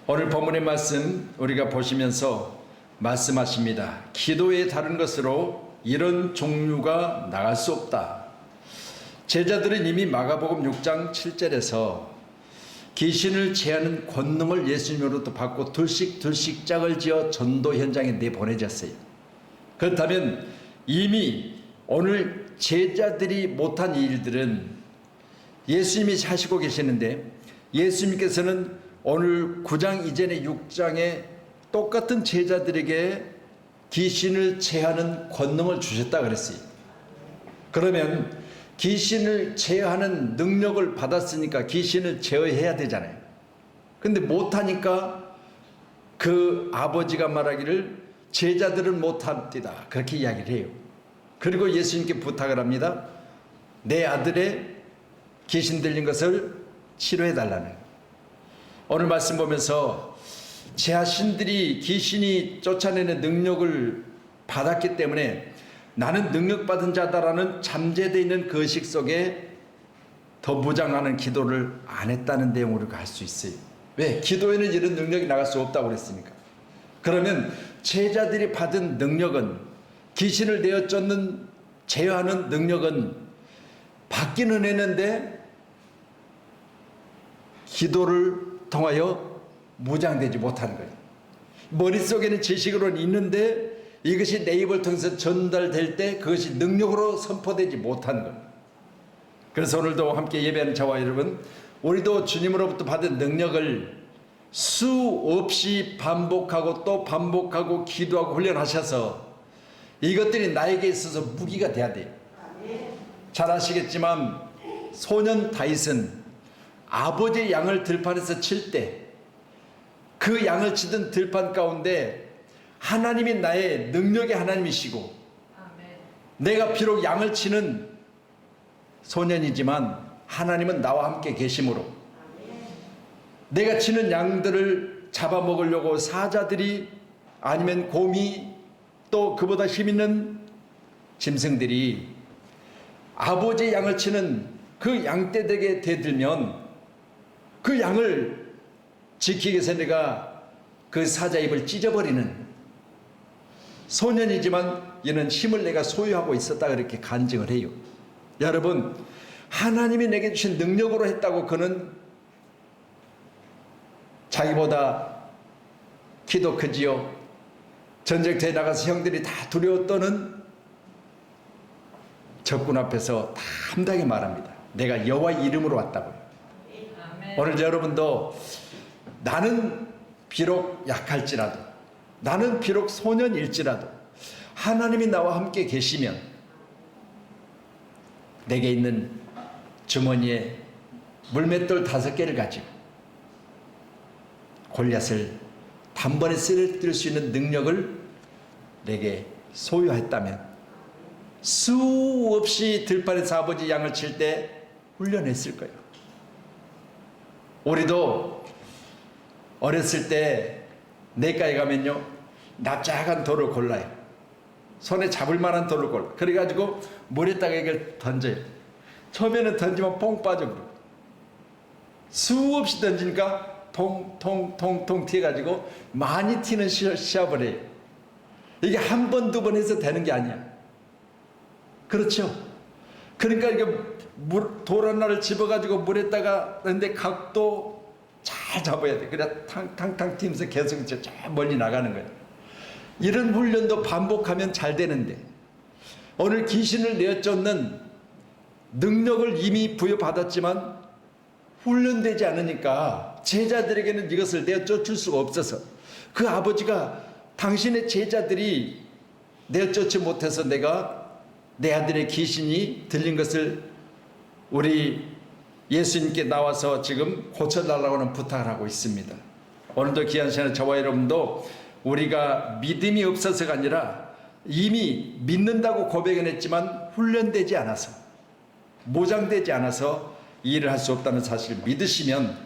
오늘 본문의 말씀 우리가 보시면서 말씀하십니다. 기도의 다른 것으로 이런 종류가 나갈 수 없다. 제자들은 이미 마가복음 6장 7절에서 귀신을 제하는 권능을 예수님으로부터 받고 둘씩 짝을 지어 전도 현장에 내보내졌어요. 그렇다면 이미 오늘 제자들이 못한 일들은 예수님이 하시고 계시는데, 예수님께서는 오늘 9장 이전의 6장에 똑같은 제자들에게 귀신을 제하는 권능을 주셨다 그랬어요. 그러면 귀신을 제하는 능력을 받았으니까 귀신을 제어해야 되잖아요. 근데 못하니까 그 아버지가 말하기를 제자들은 못합니다, 그렇게 이야기를 해요. 그리고 예수님께 부탁을 합니다. 내 아들의 귀신 들린 것을 치료해 달라는 거예요. 오늘 말씀 보면서 제자신들이 귀신이 쫓아내는 능력을 받았기 때문에 나는 능력받은 자다라는 잠재되어 있는 그 의식 속에 더 무장하는 기도를 안 했다는 내용으로 갈 수 있어요. 왜? 기도에는 이런 능력이 나갈 수 없다고 그랬으니까. 그러면 제자들이 받은 능력은, 귀신을 내어 쫓는 제어하는 능력은 받기는 했는데 기도를 통하여 무장되지 못하는 거예요. 머릿속에는 지식으로는 있는데 이것이 내 입을 통해서 전달될 때 그것이 능력으로 선포되지 못하는 거예요. 그래서 오늘도 함께 예배하는 저와 여러분, 우리도 주님으로부터 받은 능력을 수없이 반복하고 또 반복하고 기도하고 훈련하셔서 이것들이 나에게 있어서 무기가 돼야 돼요. 잘 아시겠지만 소년 다윗은 아버지의 양을 들판에서 칠 때 그 양을 치던 들판 가운데 하나님이 나의 능력의 하나님이시고, 내가 비록 양을 치는 소년이지만 하나님은 나와 함께 계심으로 내가 치는 양들을 잡아먹으려고 사자들이, 아니면 곰이, 또 그보다 힘있는 짐승들이 아버지의 양을 치는 그 양떼들에게 대들면 그 양을 지키기 위해서 내가 그 사자 입을 찢어버리는 소년이지만 이는 힘을 내가 소유하고 있었다, 그렇게 간증을 해요. 여러분, 하나님이 내게 주신 능력으로 했다고 그는 자기보다 키도 크지요, 전쟁터에 나가서 형들이 다 두려워 떠는 적군 앞에서 담대하게 말합니다. 내가 여호와의 이름으로 왔다고요. 오늘 여러분도 나는 비록 약할지라도, 나는 비록 소년일지라도 하나님이 나와 함께 계시면 내게 있는 주머니에 물맷돌 5개를 가지고 골리앗을 단번에 쓰러뜨릴 수 있는 능력을 내게 소유했다면 수없이 들판에서 아버지 양을 칠 때 훈련했을 거예요. 우리도 어렸을 때 내과에 가면요, 납작한 돌을 골라요. 손에 잡을 만한 돌을 골라. 그래가지고 물에다가 이걸 던져요. 처음에는 던지면 뽕 빠져버려. 수없이 던지니까 통통통통 튀어가지고 많이 튀는 시합을 해요. 이게 한 번, 두 번 해서 되는 게 아니야. 그렇죠? 그러니까 이게 돌 하나를 집어가지고 물에다가 넣는데 각도 잘 잡아야 돼. 그래야 탕탕탕 튀면서 계속 저 멀리 나가는 거예요. 이런 훈련도 반복하면 잘 되는데, 오늘 귀신을 내쫓는 능력을 이미 부여받았지만 훈련되지 않으니까 제자들에게는 이것을 내쫓을 수가 없어서, 그 아버지가 당신의 제자들이 내쫓지 못해서 내가 내 아들의 귀신이 들린 것을 우리 예수님께 나와서 지금 고쳐달라고 하는 부탁을 하고 있습니다. 오늘도 귀한 시간에 저와 여러분도 우리가 믿음이 없어서가 아니라 이미 믿는다고 고백은 했지만 훈련되지 않아서, 모장되지 않아서 이 일을 할 수 없다는 사실을 믿으시면,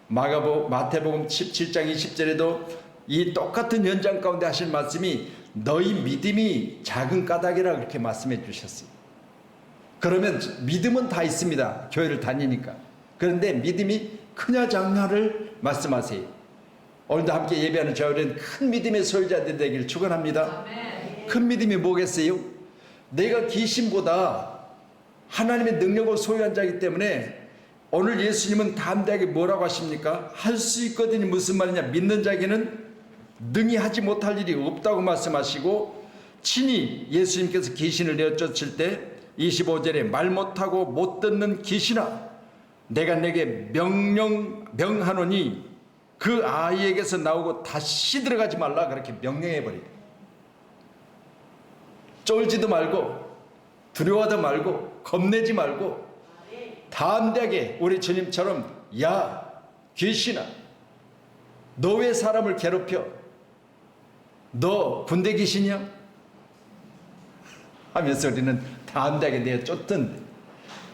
마태복음 17장 20절에도 이 똑같은 현장 가운데 하신 말씀이 너희 믿음이 작은 까닭이라 그렇게 말씀해 주셨어요. 그러면 믿음은 다 있습니다, 교회를 다니니까. 그런데 믿음이 크냐 작냐를 말씀하세요. 오늘도 함께 예배하는 저희는 큰 믿음의 소유자들 되길 축원합니다. 큰 믿음이 뭐겠어요? 내가 귀신보다 하나님의 능력을 소유한 자이기 때문에 오늘 예수님은 담대하게 뭐라고 하십니까? 할 수 있거든요. 무슨 말이냐? 믿는 자에게는 능히 하지 못할 일이 없다고 말씀하시고, 친히 예수님께서 귀신을 내어쫓을 때 25절에 말 못하고 못 듣는 귀신아, 내가 내게 명하노니 그 아이에게서 나오고 다시 들어가지 말라, 그렇게 명령해버려요. 쫄지도 말고 두려워하도 말고 겁내지 말고 담대하게 우리 주님처럼, 야 귀신아, 너 왜 사람을 괴롭혀? 너 군대 귀신이야? 하면서 우리는 담대하게 내어 쫓던데,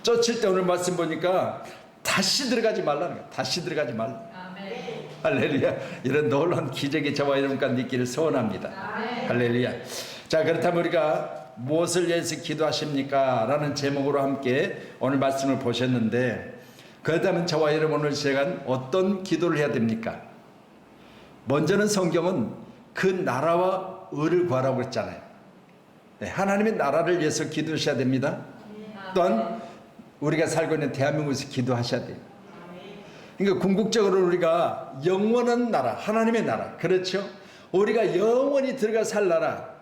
쫓을 때 오늘 말씀 보니까 다시 들어가지 말라는 거야. 다시 들어가지 말라. 아멘. 할렐루야. 이런 놀라운 기적이 저와 여러분과 있기를 소원합니다. 아멘. 할렐루야. 자, 그렇다면 우리가 무엇을 위해서 기도하십니까? 라는 제목으로 함께 오늘 말씀을 보셨는데, 그렇다면 저와 여러분 오늘 시간 어떤 기도를 해야 됩니까? 먼저는 성경은 그 나라와 의를 구하라고 했잖아요. 네, 하나님의 나라를 위해서 기도하셔야 됩니다. 또한 우리가 살고 있는 대한민국에서 기도하셔야 돼요. 그러니까 궁극적으로 우리가 영원한 나라, 하나님의 나라, 그렇죠? 우리가 영원히 들어가 살 나라,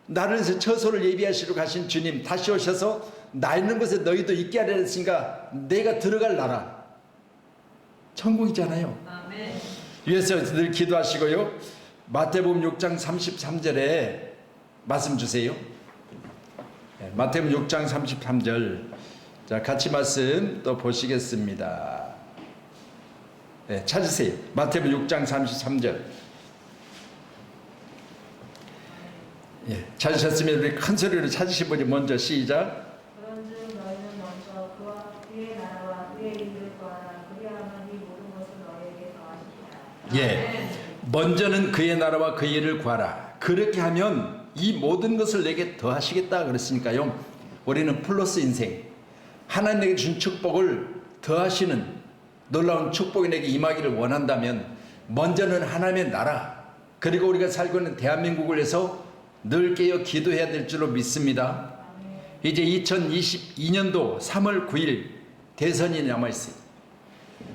나를 위해서 처소를 예비하시러 가신 주님 다시 오셔서 나 있는 곳에 너희도 있게 하려 했으니까 내가 들어갈 나라, 천국이잖아요. 아멘. 위에서 늘 기도하시고요. 마태복음 6장 33절에 말씀 주세요. 마태복음 6장 33절. 자, 같이 말씀 또 보시겠습니다. 네, 찾으세요. 마태복음 6장 33절. 예, 찾으셨으면 우리 큰 소리로 찾으신 분이 먼저 시작. 그런즉 너희는 먼저 그와 그의 나라와 그의 일을 구하라. 그리하면 이 모든 것을 너희에게 더하시리라. 예, 먼저는 그의 나라와 그의 일을 구하라. 그렇게 하면 이 모든 것을 내게 더하시겠다 그랬으니까요. 우리는 플러스 인생, 하나님에게 준 축복을 더하시는 놀라운 축복이 내게 임하기를 원한다면 먼저는 하나님의 나라, 그리고 우리가 살고 있는 대한민국을 위해서 늘 깨어 기도해야 될 줄로 믿습니다. 이제 2022년도 3월 9일 대선이 남아있어요.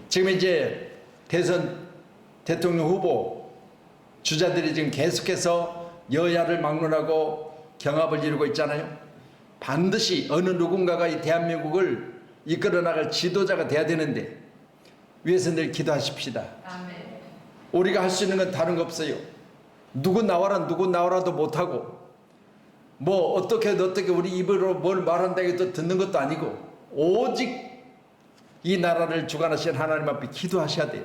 지금 이제 대선 대통령 후보 주자들이 지금 계속해서 여야를 막론하고 경합을 이루고 있잖아요. 반드시 어느 누군가가 이 대한민국을 이끌어 나갈 지도자가 돼야 되는데 위에서 늘 기도하십시다. 아멘. 우리가 할 수 있는 건 다른 거 없어요. 누구 나와라도 못하고 뭐 어떻게 우리 입으로 뭘 말한다고 해도 듣는 것도 아니고 오직 이 나라를 주관하신 하나님 앞에 기도하셔야 돼요.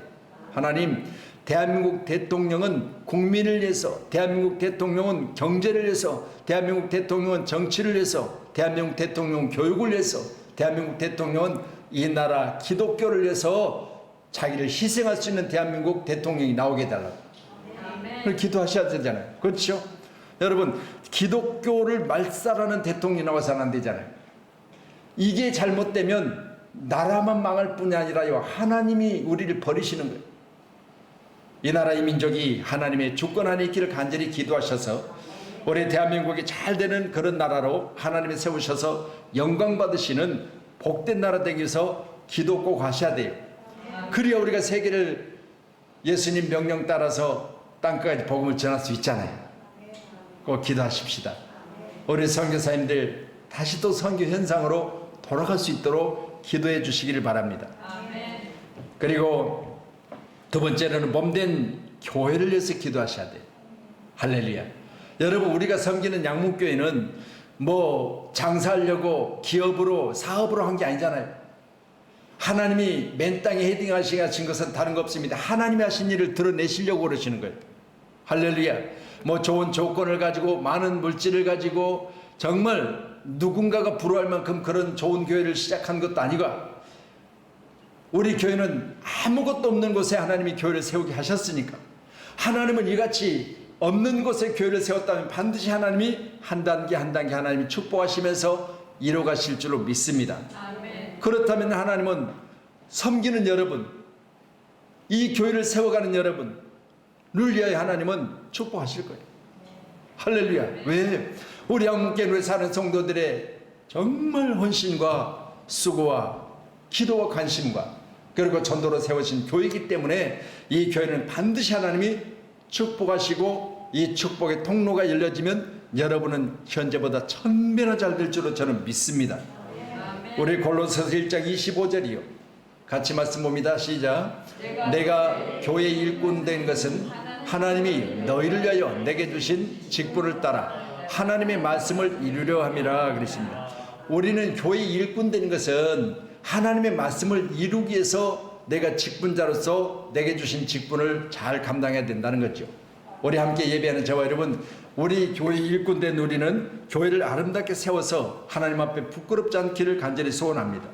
하나님, 대한민국 대통령은 국민을 위해서, 대한민국 대통령은 경제를 위해서, 대한민국 대통령은 정치를 위해서, 대한민국 대통령은 교육을 위해서, 대한민국 대통령은 이 나라 기독교를 위해서 자기를 희생할 수 있는 대한민국 대통령이 나오게 해달라고. 그걸 기도하셔야 되잖아요. 그렇죠? 여러분, 기독교를 말살하는 대통령이 나와서는 안 되잖아요. 이게 잘못되면 나라만 망할 뿐이 아니라요, 하나님이 우리를 버리시는 거예요. 이 나라 이 민족이 하나님의 주권 안에 있기를 간절히 기도하셔서 우리 대한민국이 잘 되는 그런 나라로 하나님이 세우셔서 영광 받으시는 복된 나라 되기 위해서 기도 꼭 하셔야 돼요. 그래야 우리가 세계를 예수님 명령 따라서 땅끝까지 복음을 전할 수 있잖아요. 꼭 기도하십시다. 우리 선교사님들 다시 또 선교 현상으로 돌아갈 수 있도록 기도해 주시기를 바랍니다. 그리고 두 번째로는 몸된 교회를 위해서 기도하셔야 돼요. 할렐루야. 여러분, 우리가 섬기는 양문교회는 뭐 장사하려고 기업으로 사업으로 한 게 아니잖아요. 하나님이 맨 땅에 헤딩하신 것은 다른 거 없습니다. 하나님이 하신 일을 드러내시려고 그러시는 거예요. 할렐루야. 뭐 좋은 조건을 가지고 많은 물질을 가지고 정말 누군가가 부러워할 만큼 그런 좋은 교회를 시작한 것도 아니고, 우리 교회는 아무것도 없는 곳에 하나님이 교회를 세우게 하셨으니까, 하나님은 이같이 없는 곳에 교회를 세웠다면 반드시 하나님이 한 단계 한 단계 하나님이 축복하시면서 이뤄가실 줄로 믿습니다. 아멘. 그렇다면 하나님은 섬기는 여러분, 이 교회를 세워가는 여러분, 위하여 하나님은 축복하실 거예요. 할렐루야. 왜? 우리 한국교회에 사는 성도들의 정말 헌신과 수고와 기도와 관심과 그리고 전도로 세우신 교회이기 때문에 이 교회는 반드시 하나님이 축복하시고 이 축복의 통로가 열려지면 여러분은 현재보다 1000배나 잘 될 줄로 저는 믿습니다. 우리 골로새서 1장 25절이요. 같이 말씀 봅니다. 시작. 내가 교회의 일꾼 된 것은 하나님이 너희를 위하여 내게 주신 직분을 따라 하나님의 말씀을 이루려 함이라 그랬습니다. 우리는 교회의 일꾼 된 것은 하나님의 말씀을 이루기 위해서 내가 직분자로서 내게 주신 직분을 잘 감당해야 된다는 거죠. 우리 함께 예배하는 저와 여러분, 우리 교회 일꾼 된 우리는 교회를 아름답게 세워서 하나님 앞에 부끄럽지 않기를 간절히 소원합니다.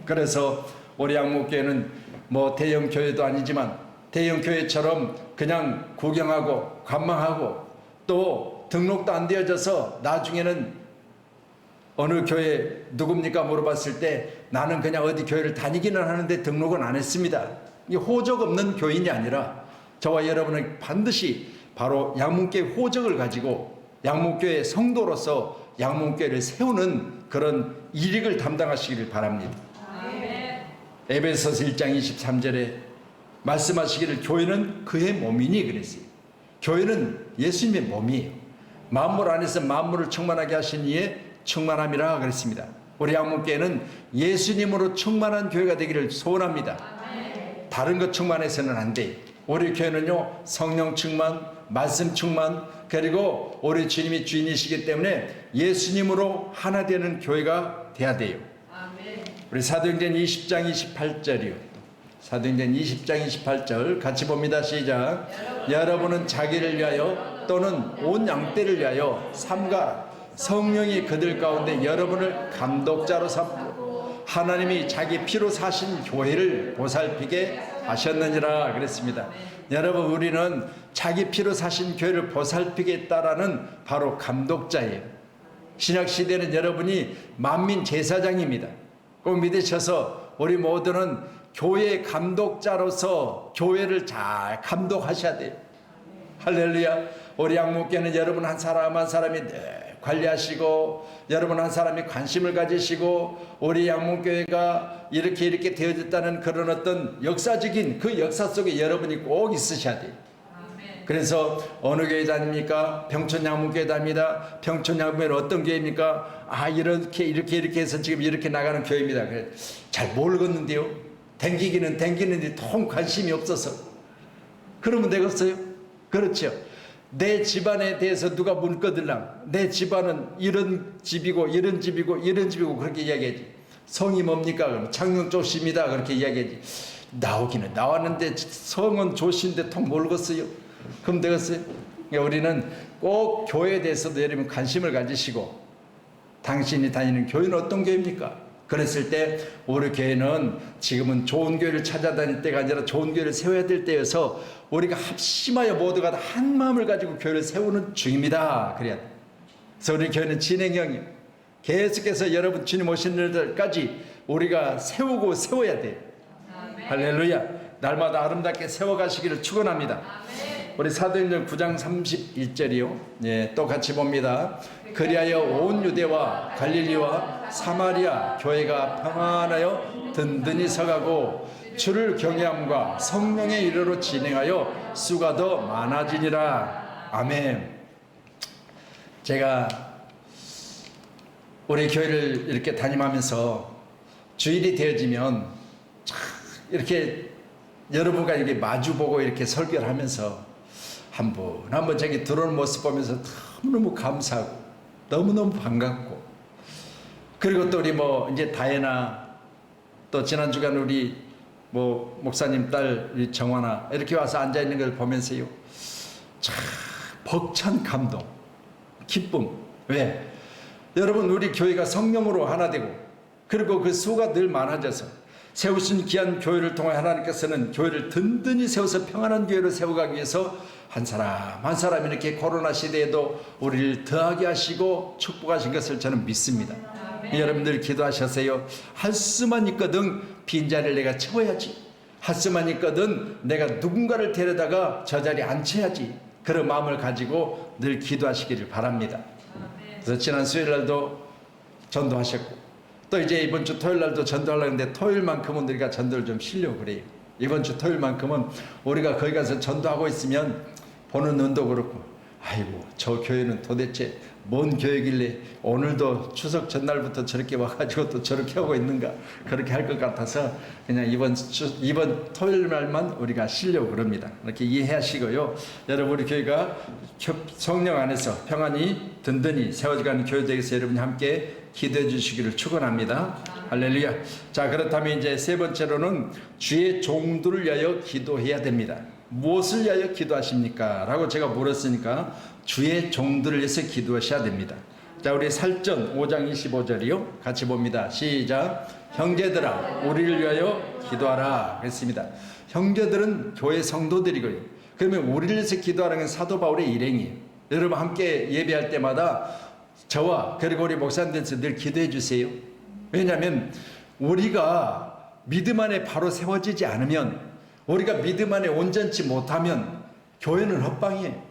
그래서 우리 양목교회는 뭐 대형 교회도 아니지만 대형 교회처럼 그냥 구경하고 관망하고 또 등록도 안 되어져서 나중에는 어느 교회 누굽니까 물어봤을 때 나는 그냥 어디 교회를 다니기는 하는데 등록은 안 했습니다. 이 호적 없는 교인이 아니라 저와 여러분은 반드시 바로 양문교회 호적을 가지고 양문교회 성도로서 양문교회를 세우는 그런 일익을 담당하시기를 바랍니다. 에베소서 1장 23절에 말씀하시기를 교회는 그의 몸이니 그랬어요. 교회는 예수님의 몸이에요. 만물 안에서 만물을 충만하게 하신 이의 충만함이라 그랬습니다. 우리 양문교회는 예수님으로 충만한 교회가 되기를 소원합니다. 다른 것 충만해서는 안 돼요. 우리 교회는요 성령 충만, 말씀 충만, 그리고 우리 주님이 주인이시기 때문에 예수님으로 하나 되는 교회가 돼야 돼요. 우리 사도행전 20장 28절이요. 사도행전 20장 28절 같이 봅니다. 시작. 여러분은 자기를 위하여 또는 온 양떼를 위하여 삼가 성령이 그들 가운데 여러분을 감독자로 삼고 하나님이 자기 피로 사신 교회를 보살피게 하셨느니라 그랬습니다. 여러분, 우리는 자기 피로 사신 교회를 보살피게 했다라는 바로 감독자예요. 신약시대는 여러분이 만민 제사장입니다. 꼭 믿으셔서 우리 모두는 교회의 감독자로서 교회를 잘 감독하셔야 돼요. 할렐루야. 우리 양목교회는 여러분 한 사람 한 사람이 늘 관리하시고 여러분 한 사람이 관심을 가지시고 우리 양목교회가 이렇게 되어졌다는 그런 어떤 역사적인 그 역사 속에 여러분이 꼭 있으셔야 돼요. 그래서 어느 교회 다닙니까? 평촌 양목교회 다닙니다. 평촌 양목교회는 어떤 교회입니까? 아 이렇게 해서 지금 이렇게 나가는 교회입니다. 그래 잘 모르겠는데요. 댕기는데 통 관심이 없어서 그러면 되겠어요? 그렇죠. 내 집안에 대해서 누가 문거들랑 내 집안은 이런 집이고 이런 집이고 이런 집이고 그렇게 이야기하지. 성이 뭡니까? 그럼 창녕조씨입니다. 그렇게 이야기하지. 나오기는 나왔는데 성은 조씨인데 통 모르겠어요. 그럼 되겠어요? 우리는 꼭 교회에 대해서도 여러분 관심을 가지시고 당신이 다니는 교회는 어떤 교회입니까? 그랬을 때 우리 교회는 지금은 좋은 교회를 찾아다닐 때가 아니라 좋은 교회를 세워야 될 때여서 우리가 합심하여 모두가 한 마음을 가지고 교회를 세우는 중입니다. 그래야 돼. 그래서 우리 교회는 진행형이에요. 계속해서 여러분 주님 오시는 날까지 우리가 세워야 돼요. 할렐루야. 날마다 아름답게 세워가시기를 축원합니다. 우리 사도행전 9장 31절이요. 예, 또 같이 봅니다. 그리하여 온 유대와 갈릴리와 사마리아 교회가 평안하여 든든히 서가고 주를 경외함과 성령의 일으로 진행하여 수가 더 많아지니라. 아멘. 제가 우리 교회를 이렇게 다ним하면서 주일이 되어지면 이렇게 여러분과 이렇게 마주보고 이렇게 설교를 하면서 한 번 저기 들어오는 모습 보면서 너무너무 감사하고 너무너무 반갑고 그리고 또 우리 이제 다혜나 또 지난주간 우리 목사님 딸 우리 정화나 이렇게 와서 앉아있는 걸 보면서요 참 벅찬 감동 기쁨. 왜? 여러분 우리 교회가 성령으로 하나 되고 그리고 그 수가 늘 많아져서 세우신 귀한 교회를 통해 하나님께서는 교회를 든든히 세워서 평안한 교회로 세워가기 위해서 한 사람 한 사람 이렇게 코로나 시대에도 우리를 더하게 하시고 축복하신 것을 저는 믿습니다. 여러분들 기도하셨어요. 할 수만 있거든 빈자리를 내가 채워야지. 할 수만 있거든 내가 누군가를 데려다가 저 자리에 앉혀야지. 그런 마음을 가지고 늘 기도하시기를 바랍니다. 그래서 지난 수요일날도 전도하셨고 또 이제 이번 주 토요일날도 전도하려고 했는데 토요일만큼은 우리가 전도를 좀 쉬려고 그래요. 이번 주 토요일만큼은 우리가 거기 가서 전도하고 있으면 보는 눈도 그렇고 아이고 저 교회는 도대체 뭔 교회길래 오늘도 추석 전날부터 저렇게 와가지고 또 저렇게 하고 있는가 그렇게 할 것 같아서 그냥 이번 토요일 날만 우리가 쉬려고 그럽니다. 이렇게 이해하시고요. 여러분 우리 교회가 성령 안에서 평안히 든든히 세워져가는 교회 되겠어 여러분이 함께 기도해 주시기를 축원합니다. 할렐루야. 자 그렇다면 이제 세 번째로는 주의 종들을 위하여 기도해야 됩니다. 무엇을 위하여 기도하십니까? 라고 제가 물었으니까 주의 종들을 위해서 기도하셔야 됩니다. 자 우리 살전 5장 25절이요 같이 봅니다. 시작. 형제들아 우리를 위하여 기도하라 그랬습니다. 형제들은 교회 성도들이고요. 그러면 우리를 위해서 기도하는 건 사도 바울의 일행이에요. 여러분 함께 예배할 때마다 저와 그리고 우리 목사님들께서 늘 기도해 주세요. 왜냐하면 우리가 믿음 안에 바로 세워지지 않으면 우리가 믿음 안에 온전치 못하면 교회는 헛방이에요.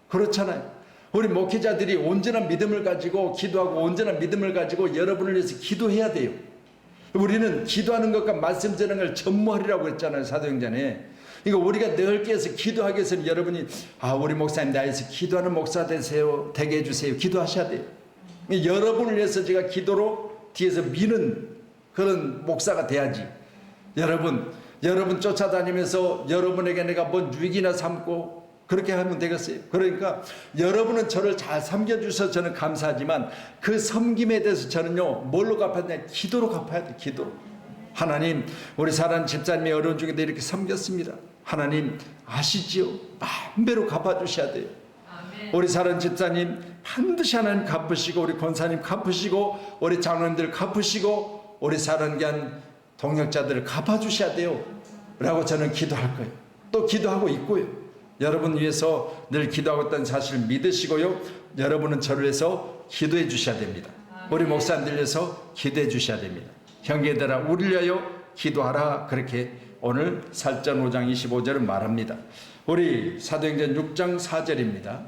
그렇잖아요. 우리 목회자들이 온전한 믿음을 가지고 기도하고 온전한 믿음을 가지고 여러분을 위해서 기도해야 돼요. 우리는 기도하는 것과 말씀 전하는 걸 전무하리라고 했잖아요. 사도행전에. 그러니까 우리가 늘 깨어서 기도하기 위해서는 여러분이 우리 목사님 나에서 기도하는 목사 되게 해주세요. 기도하셔야 돼요. 여러분을 위해서 제가 기도로 뒤에서 미는 그런 목사가 돼야지. 여러분 쫓아다니면서 여러분에게 내가 뭔 유익이나 삼고 그렇게 하면 되겠어요. 그러니까 여러분은 저를 잘 섬겨주셔서 저는 감사하지만 그 섬김에 대해서 저는요 뭘로 갚았냐 기도로 갚아야 돼요. 기도로. 하나님 우리 사랑하는 집사님의 어려운 중에도 이렇게 섬겼습니다. 하나님 아시지요? 만배로 갚아주셔야 돼요. 아멘. 우리 사랑하는 집사님 반드시 하나님 갚으시고 우리 권사님 갚으시고 우리 장로님들 갚으시고 우리 사랑하는 동역자들을 갚아주셔야 돼요 라고 저는 기도할 거예요. 또 기도하고 있고요. 여러분 위해서 늘 기도하고 있다는 사실을 믿으시고요. 여러분은 저를 위해서 기도해 주셔야 됩니다. 우리 목사님들 위해서 기도해 주셔야 됩니다. 형제들아 우리를 위하여 기도하라 그렇게 오늘 살전 5장 25절은 말합니다. 우리 사도행전 6장 4절입니다.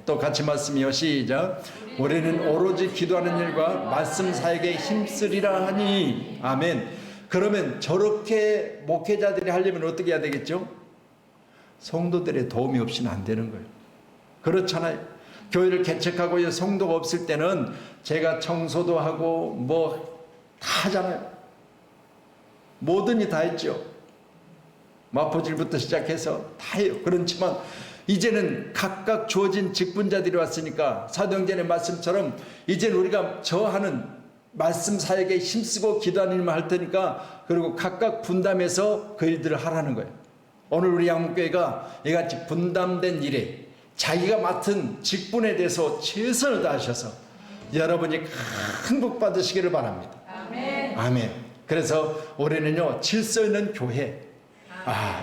또 같이 말씀이요. 시작. 우리는 오로지 기도하는 일과 말씀 사역에 힘쓰리라 하니. 아멘. 그러면 저렇게 목회자들이 하려면 어떻게 해야 되겠죠? 성도들의 도움이 없이는 안 되는 거예요. 그렇잖아요. 교회를 개척하고 성도가 없을 때는 제가 청소도 하고 뭐 다 하잖아요. 뭐든지 다 했죠. 마포질부터 시작해서 다 해요. 그렇지만 이제는 각각 주어진 직분자들이 왔으니까 사도행전의 말씀처럼 이제는 우리가 저 하는 말씀 사역에 힘쓰고 기도하는 일만 할 테니까 그리고 각각 분담해서 그 일들을 하라는 거예요. 오늘 우리 양목교회가 이같이 분담된 일에 자기가 맡은 직분에 대해서 최선을 다하셔서 여러분이 큰 복 받으시기를 바랍니다. 아멘. 아멘. 그래서 올해는요 질서 있는 교회.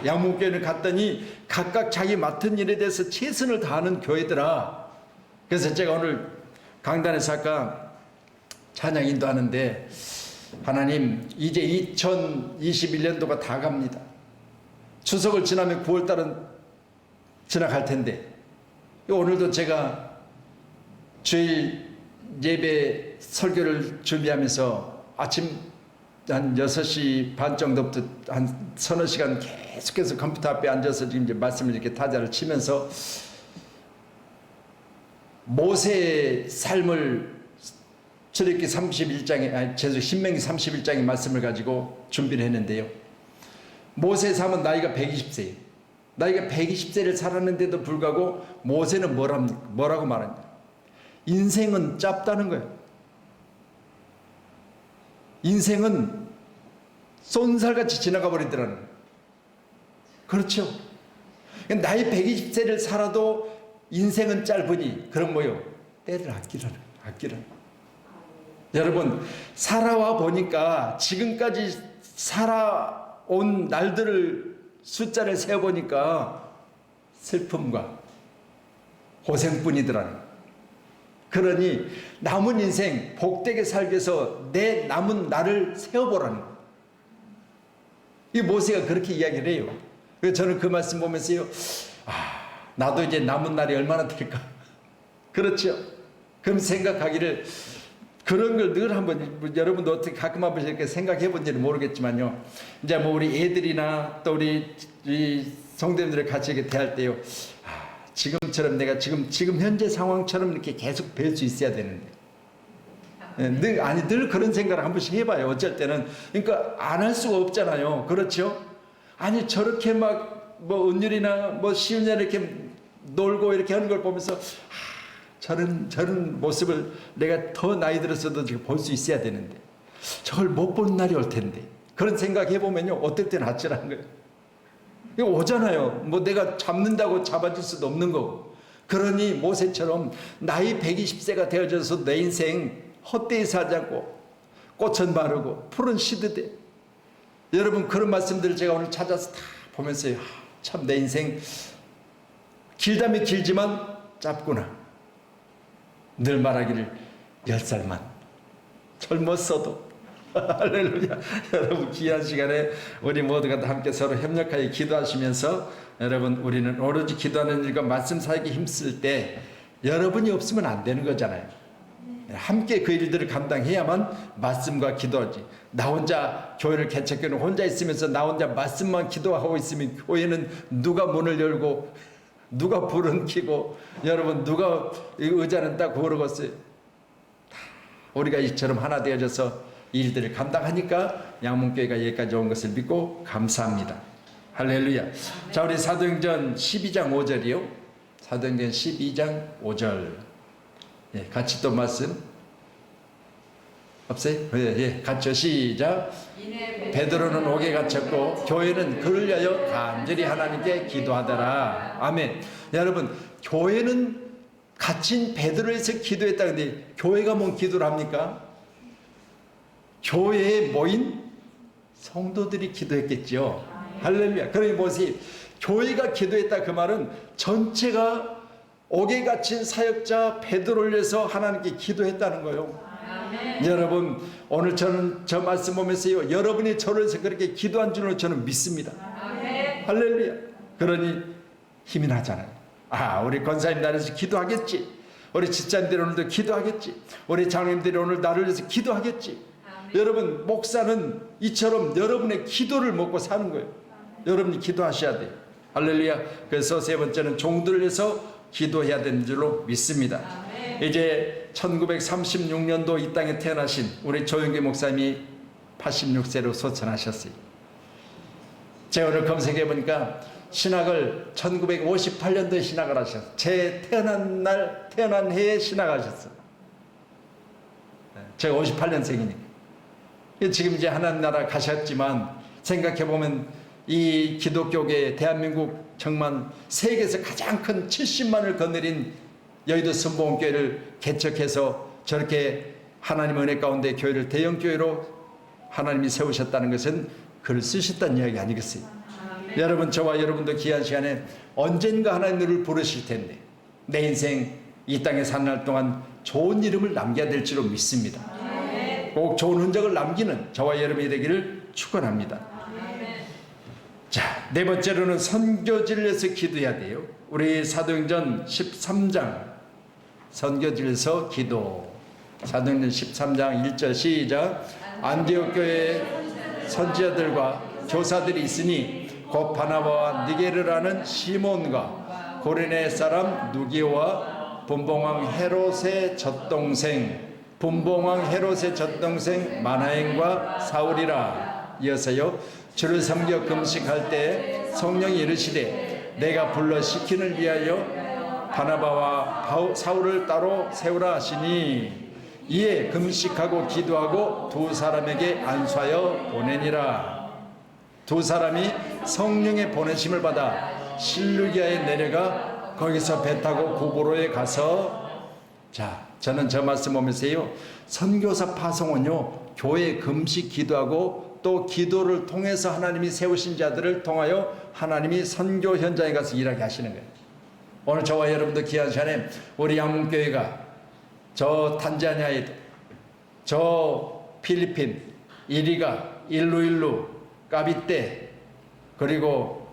양목교회를 갔더니 각각 자기 맡은 일에 대해서 최선을 다하는 교회더라. 그래서 제가 오늘 강단에서 아까 찬양 인도하는데 하나님 이제 2021년도가 다 갑니다. 추석을 지나면 9월달은 지나갈 텐데 오늘도 제가 주일 예배 설교를 준비하면서 아침 한 6시 반 정도부터 한 서너 시간 계속해서 컴퓨터 앞에 앉아서 지금 이제 말씀을 이렇게 타자를 치면서 모세의 삶을 출애굽기 31장에 신명기 31장의 말씀을 가지고 준비를 했는데요. 모세의 삶은 나이가 120세예요. 나이가 120세를 살았는데도 불구하고 모세는 뭐라고 말합니까? 인생은 짧다는 거예요. 인생은 쏜살같이 지나가 버리더라는 거예요. 그렇죠. 나이 120세를 살아도 인생은 짧으니 그럼 뭐요? 때를 아끼라는 거예요. 여러분 살아와 보니까 지금까지 살아온 날들을 숫자를 세어보니까 슬픔과 고생뿐이더라는 거예요. 그러니 남은 인생 복되게 살기 위해서 내 남은 날을 세어보라는 거예요. 이 모세가 그렇게 이야기를 해요. 그래서 저는 그 말씀 보면서요, 나도 이제 남은 날이 얼마나 될까? 그렇죠? 그럼 생각하기를, 그런 걸 늘 한번, 여러분도 어떻게 가끔 한번 이렇게 생각해 본지는 모르겠지만요, 이제 뭐 우리 애들이나 또 우리 성도님들을 같이 이렇게 대할 때요, 지금처럼 내가 지금 현재 상황처럼 이렇게 계속 뵐 수 있어야 되는데, 늘 그런 생각을 한 번씩 해봐요. 어쩔 때는. 그러니까 안 할 수가 없잖아요. 그렇죠? 아니, 저렇게 막 뭐 은율이나 뭐 시은이나 이렇게 놀고 이렇게 하는 걸 보면서, 저런 모습을 내가 더 나이 들어서도 지금 볼 수 있어야 되는데, 저걸 못 보는 날이 올 텐데, 그런 생각 해보면요, 어떨 때는 아찔한 거예요. 이거 오잖아요. 뭐 내가 잡는다고 잡아줄 수도 없는 거고. 그러니 모세처럼 나이 120세가 되어져서 내 인생 헛되이 살지 않고 꽃은 바르고 풀은 시드되, 여러분 그런 말씀들을 제가 오늘 찾아서 다 보면서요, 참 내 인생 길다면 길지만 짧구나. 늘 말하기를 10살만 젊었어도 할렐루야. 여러분 귀한 시간에 우리 모두가 다 함께 서로 협력하여 기도하시면서, 여러분 우리는 오로지 기도하는 일과 말씀 사역에 힘쓸 때 여러분이 없으면 안 되는 거잖아요. 함께 그 일들을 감당해야만 말씀과 기도하지. 나 혼자 교회를 개척해놓은 혼자 있으면서 나 혼자 말씀만 기도하고 있으면 교회는 누가 문을 열고 누가 불은 켜고, 여러분 누가 의자는 딱 고르겠어요. 우리가 이처럼 하나 되어져서 일들을 감당하니까 양문교회가 여기까지 온 것을 믿고 감사합니다. 할렐루야. 자, 우리 사도행전 12장 5절이요. 사도행전 12장 5절. 예, 같이 또 말씀 없어요? 예, 같이 시작. 베드로는 옥에 갇혔고 교회는 그를 위하여 간절히 하나님께 기도하더라. 아멘. 여러분, 교회는 갇힌 베드로에서 기도했다. 근데 교회가 뭔 기도를 합니까? 교회에 모인 성도들이 기도했겠죠. 할렐루야. 그러니 보세요, 교회가 기도했다 그 말은 전체가 옥에 갇힌 사역자 베드로를 위해서 하나님께 기도했다는 거예요. 아멘. 여러분 오늘 저는 저 말씀 보면서요, 여러분이 저를 위해서 그렇게 기도한 줄로 저는 믿습니다. 아멘. 할렐루야. 그러니 힘이 나잖아요. 우리 권사님 나를 위해서 기도하겠지, 우리 집사님들이 오늘도 기도하겠지, 우리 장로님들이 오늘 나를 위해서 기도하겠지. 아멘. 여러분 목사는 이처럼 여러분의 기도를 먹고 사는 거예요. 여러분이 기도하셔야 돼요. 할렐루야. 그래서 세 번째는 종들을 위해서 기도해야 되는 줄로 믿습니다. 아멘. 이제 1936년도 이 땅에 태어나신 우리 조영기 목사님이 86세로 소천하셨어요. 제가 오늘 검색해 보니까 신학을 1958년도에 신학을 하셨어요. 제 태어난 해에 신학하셨어요. 제가 58년생이니까. 지금 이제 하나님 나라 가셨지만, 생각해 보면 이 기독교계 대한민국 정말 세계에서 가장 큰 70만을 거느린 여의도 선봉교회를 개척해서 저렇게 하나님 은혜 가운데 교회를 대형교회로 하나님이 세우셨다는 것은 글을 쓰셨다는 이야기 아니겠어요? 아멘. 여러분 저와 여러분도 귀한 시간에 언젠가 하나님을 부르실 텐데, 내 인생 이 땅에 사는 날 동안 좋은 이름을 남겨야 될 줄로 믿습니다. 아멘. 꼭 좋은 흔적을 남기는 저와 여러분이 되기를 축원합니다. 자, 네 번째로는 선교지를 위해서 기도해야 돼요. 우리 사도행전 13장 선교지에서 기도. 사도행전 13장 1절 시작. 안디옥 교회에 선지자들과 교사들이 있으니 곧 바나바와 니게르라는 시몬과 고레네 사람 누기와 분봉왕 헤롯의 젖동생 마나행과 사울이라. 이어서요. 주를 섬겨 금식할 때 성령이 이르시되 내가 불러 시킨을 위하여 바나바와 사울을 따로 세우라 하시니, 이에 금식하고 기도하고 두 사람에게 안수하여 보내니라. 두 사람이 성령의 보내심을 받아 실루기아에 내려가 거기서 배 타고 구브로에 가서, 자, 저는 저 말씀 보면서요, 선교사 파송은요, 교회 금식 기도하고 또 기도를 통해서 하나님이 세우신 자들을 통하여 하나님이 선교 현장에 가서 일하게 하시는 거예요. 오늘 저와 여러분도 귀한 시간에 우리 양문교회가 저 탄자니아에도, 저 필리핀, 이리가, 일루일루, 까비떼 그리고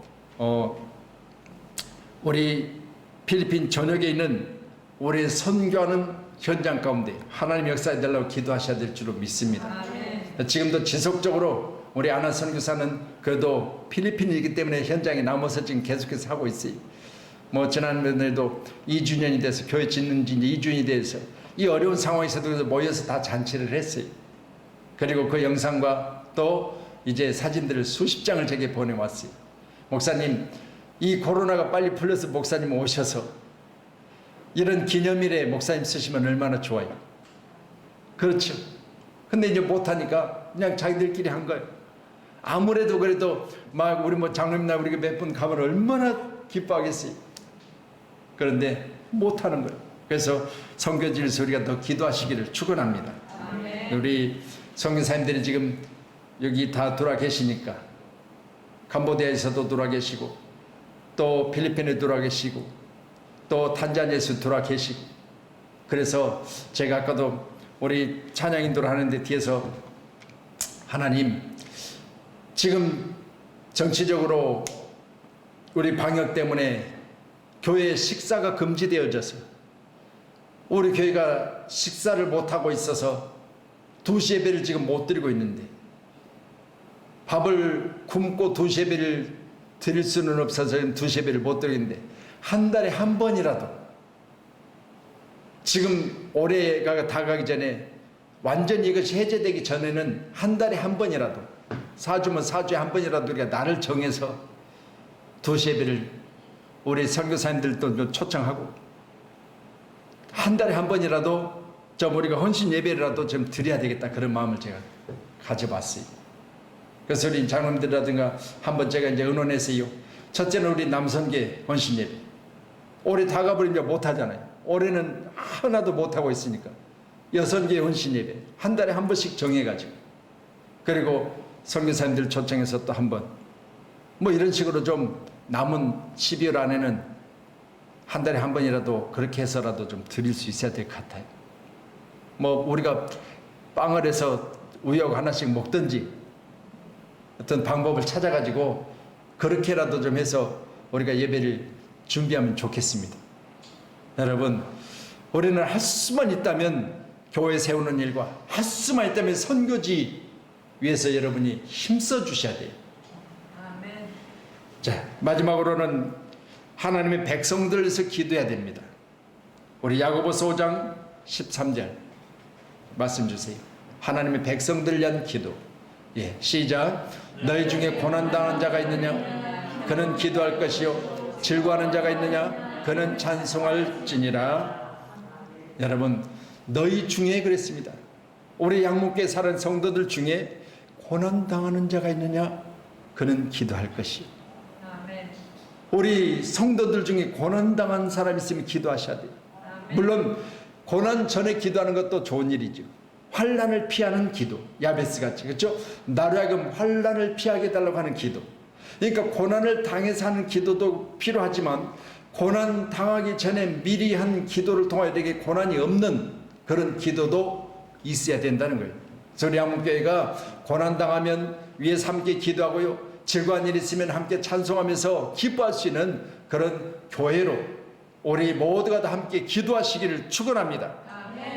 우리 필리핀 전역에 있는 우리 선교하는 현장 가운데 하나님 역사해 달라고 기도하셔야 될 줄로 믿습니다. 지금도 지속적으로 우리 아나 선교사는 그래도 필리핀이기 때문에 현장에 남아서 지금 계속해서 하고 있어요. 뭐 지난번에도 2주년이 돼서 교회 짓는 지 이제 2주년이 돼서 이 어려운 상황에서도 모여서 다 잔치를 했어요. 그리고 그 영상과 또 이제 사진들을 수십 장을 제게 보내왔어요. 목사님, 이 코로나가 빨리 풀려서 목사님 오셔서 이런 기념일에 목사님 쓰시면 얼마나 좋아요. 그렇죠. 근데 이제 못하니까 그냥 자기들끼리 한 거예요. 아무래도 그래도 막 우리 뭐 장로님나 우리가 몇 분 가면 얼마나 기뻐하겠어요. 그런데 못하는 거예요. 그래서 선교지에서 우리가 더 기도하시기를 축원합니다. 우리 선교사님들이 지금 여기 다 돌아 계시니까 캄보디아에서도 돌아 계시고 또 필리핀에 돌아 계시고 또 탄자니아에서 돌아 계시고 그래서 제가 아까도 우리 찬양 인도를 하는데 뒤에서 하나님 지금 정치적으로 우리 방역 때문에 교회 식사가 금지되어져서 우리 교회가 식사를 못하고 있어서 2시 예배를 지금 못 드리고 있는데 밥을 굶고 2시 예배를 드릴 수는 없어서 2시 예배를 못 드리는데 한 달에 한 번이라도 지금 올해가 다가기 전에 완전히 이것이 해제되기 전에는 한 달에 한 번이라도 4주면 4주에 한 번이라도 우리가 날을 정해서 2시 예배를 우리 선교사님들도 초청하고 한 달에 한 번이라도 좀 우리가 헌신 예배라도 좀 드려야 되겠다 그런 마음을 제가 가져봤어요. 그래서 우리 장로님들이라든가 한번 제가 이제 의논했어요. 첫째는 우리 남선계 헌신 예배. 올해 다 가버리면 못하잖아요. 올해는 하나도 못하고 있으니까 여선계 헌신 예배 한 달에 한 번씩 정해가지고 그리고 선교사님들 초청해서 또 한 번 뭐 이런 식으로 좀 남은 12월 안에는 한 달에 한 번이라도 그렇게 해서라도 좀 드릴 수 있어야 될 것 같아요. 뭐 우리가 빵을 해서 우유 하나씩 먹든지 어떤 방법을 찾아가지고 그렇게라도 좀 해서 우리가 예배를 준비하면 좋겠습니다. 여러분 우리는 할 수만 있다면 교회 세우는 일과 할 수만 있다면 선교지 위해서 여러분이 힘써 주셔야 돼요. 자, 마지막으로는 하나님의 백성들에서 기도해야 됩니다. 우리 야고보서 5장 13절 말씀 주세요. 하나님의 백성들 위한 기도. 예, 시작. 너희 중에 고난당한 자가 있느냐? 그는 기도할 것이요. 즐거워하는 자가 있느냐? 그는 찬송할지니라. 여러분, 너희 중에 그랬습니다. 우리 양목교에 사는 성도들 중에 고난당하는 자가 있느냐? 그는 기도할 것이요. 우리 성도들 중에 고난당한 사람이 있으면 기도하셔야 돼요. 물론 고난 전에 기도하는 것도 좋은 일이죠. 환난을 피하는 기도, 야베스같이 그렇죠? 나로 하여금 환난을 피하게 해달라고 하는 기도. 그러니까 고난을 당해서 하는 기도도 필요하지만 고난 당하기 전에 미리 한 기도를 통하여 되게 고난이 없는 그런 기도도 있어야 된다는 거예요. 그래서 우리 한문교회가 고난 당하면 위에서 함께 기도하고요. 즐거운 일 있으면 함께 찬송하면서 기뻐할 수 있는 그런 교회로 우리 모두가 다 함께 기도하시기를 축원합니다.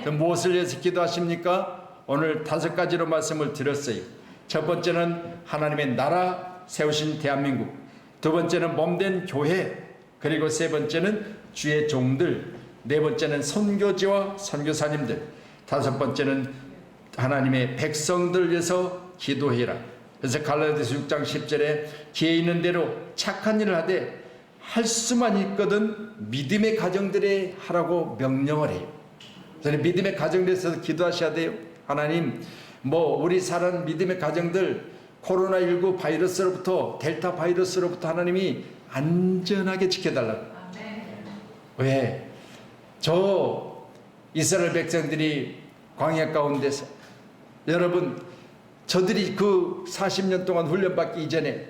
무엇을 위해서 기도하십니까? 오늘 5가지로 말씀을 드렸어요. 첫 번째는 하나님의 나라 세우신 대한민국, 두 번째는 몸된 교회, 그리고 세 번째는 주의 종들, 네 번째는 선교지와 선교사님들, 다섯 번째는 하나님의 백성들 위해서 기도해라. 그래서 갈라디아서 6장 10절에 기회 있는 대로 착한 일을 하되 할 수만 있거든 믿음의 가정들에 하라고 명령을 해요. 그래서 믿음의 가정들에서 기도하셔야 돼요. 하나님, 뭐 우리 사는 믿음의 가정들 코로나19 바이러스로부터 델타 바이러스로부터 하나님이 안전하게 지켜달라고. 왜? 저 이스라엘 백성들이 광야 가운데서 여러분 저들이 그 40년 동안 훈련받기 이전에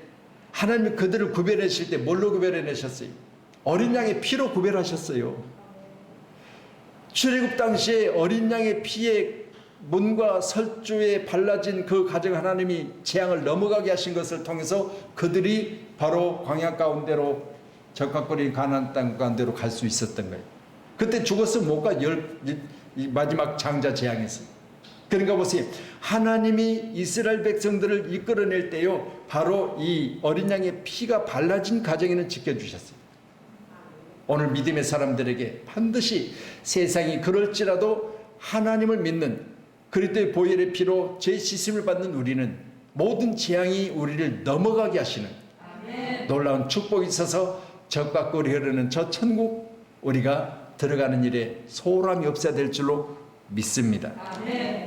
하나님이 그들을 구별하실 때 뭘로 구별해내셨어요? 어린 양의 피로 구별하셨어요. 출애굽 당시에 어린 양의 피에 문과 설주에 발라진 그 가정 하나님이 재앙을 넘어가게 하신 것을 통해서 그들이 바로 광야 가운데로 적각거린 가나안 땅 가운데로 갈 수 있었던 거예요. 그때 죽었으면 못 가. 이 마지막 장자 재앙에서. 그러니까 보세요. 하나님이 이스라엘 백성들을 이끌어낼 때요, 바로 이 어린 양의 피가 발라진 가정에는 지켜주셨어요. 오늘 믿음의 사람들에게 반드시 세상이 그럴지라도 하나님을 믿는 그리스도의 보혈의 피로 죄 씻음을 받는 우리는 모든 재앙이 우리를 넘어가게 하시는 놀라운 축복이 있어서 적과 꿀이 흐르는 저 천국 우리가 들어가는 일에 소홀함이 없어야 될 줄로 믿습니다.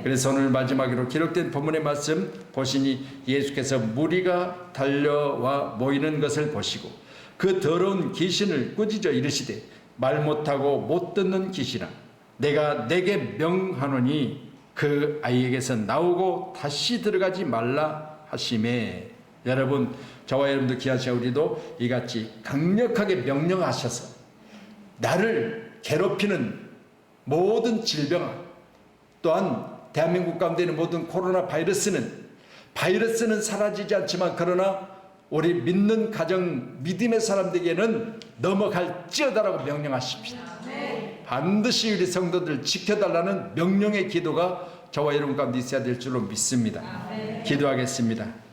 그래서 오늘 마지막으로 기록된 본문의 말씀 보시니 예수께서 무리가 달려와 모이는 것을 보시고 그 더러운 귀신을 꾸짖어 이르시되 말 못하고 못 듣는 귀신아 내가 내게 명하노니 그 아이에게서 나오고 다시 들어가지 말라 하시매. 여러분, 저와 여러분도 귀하시오. 우리도 이같이 강력하게 명령하셔서 나를 괴롭히는 모든 질병, 또한 대한민국 가운데 있는 모든 코로나 바이러스는 사라지지 않지만 그러나 우리 믿는 가정 믿음의 사람들에게는 넘어갈지어다라고 명령하십시오. 반드시 우리 성도들 지켜달라는 명령의 기도가 저와 여러분 가운데 있어야 될 줄로 믿습니다. 기도하겠습니다.